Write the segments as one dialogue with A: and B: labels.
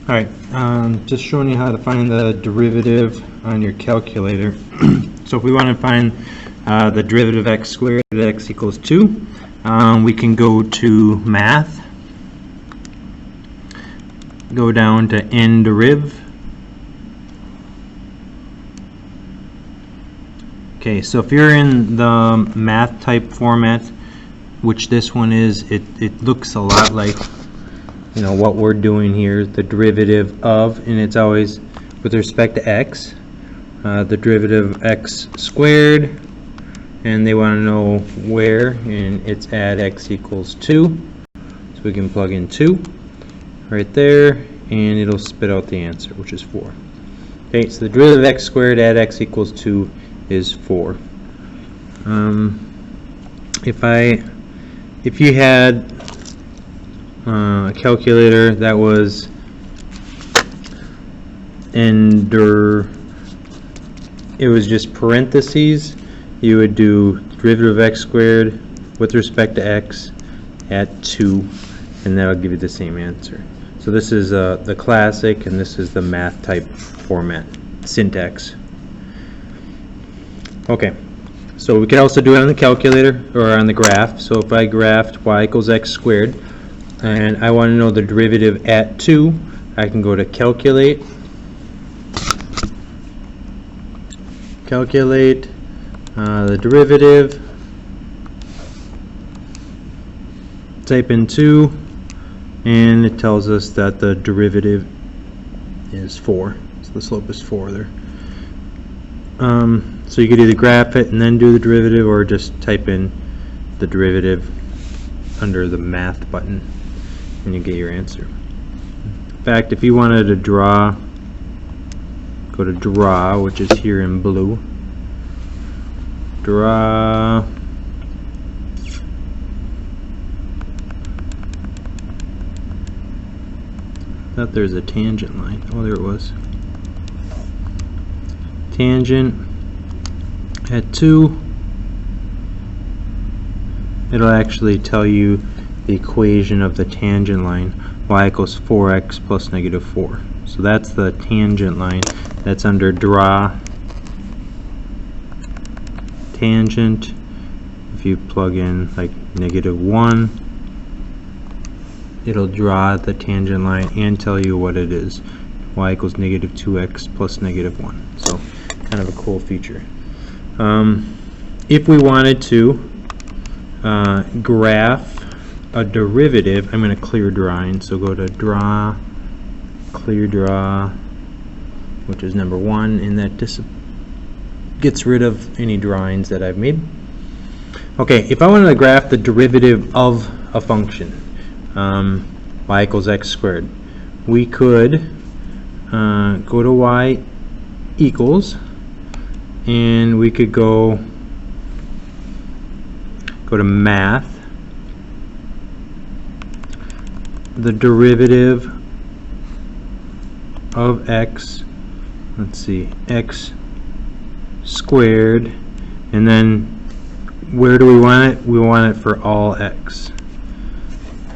A: Alright, just showing you how to find the derivative on your calculator. So if we want to find the derivative of x squared at x equals 2, we can go to Math, go down to NDeriv. Okay, so if you're in the math type format, which this one is, it looks a lot like what we're doing here, the derivative of, and it's always with respect to x, the derivative of x squared, and they want to know where, and it's at x equals 2, so we can plug in 2 right there, and it'll spit out the answer, which is 4. Okay, so the derivative of x squared at x equals 2 is 4. If you had a calculator that was it was just parentheses, you would do derivative of x squared with respect to x at 2, and that'll give you the same answer. So this is the classic, and this is the math type format syntax. Okay, so we could also do it on the calculator or on the graph. So if I graphed y equals x squared, and I want to know the derivative at 2, I can go to calculate, the derivative, type in 2, and it tells us that the derivative is 4. So the slope is 4 there. So you could either graph it and then do the derivative, or just type in the derivative under the math button and you get your answer. In fact, if you wanted to draw, go to draw, which is here in blue. Draw thought there's a tangent line. Oh, there it was. Tangent at 2. It'll actually tell you the equation of the tangent line, y equals 4x plus negative 4. So that's the tangent line. That's under draw, tangent. If you plug in like negative 1, it'll draw the tangent line and tell you what it is. Y equals negative 2x plus negative 1. So kind of a cool feature. If we wanted to graph a derivative, I'm going to clear drawing, so go to draw, clear draw, which is number 1, and that gets rid of any drawings that I've made. Okay, if I wanted to graph the derivative of a function, y equals x squared, we could go to y equals, and we could go to math, the derivative of x, let's see, x squared, and then where do we want it? We want it for all x.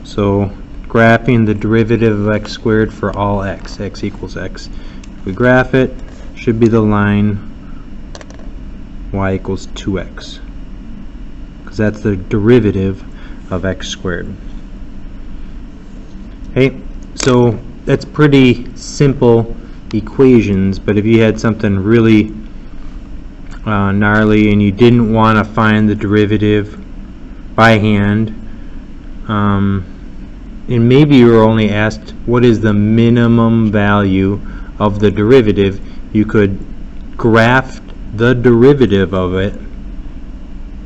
A: So graphing the derivative of x squared for all x, x equals x. If we graph it, should be the line y equals 2x, because that's the derivative of x squared. Okay, so that's pretty simple equations, but if you had something really gnarly and you didn't want to find the derivative by hand, and maybe you were only asked what is the minimum value of the derivative, you could graph the derivative of it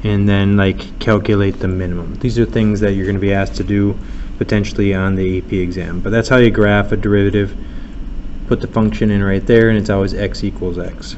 A: and then calculate the minimum. These are things that you're going to be asked to do potentially on the AP exam, but that's how you graph a derivative. Put the function in right there, and it's always x equals x.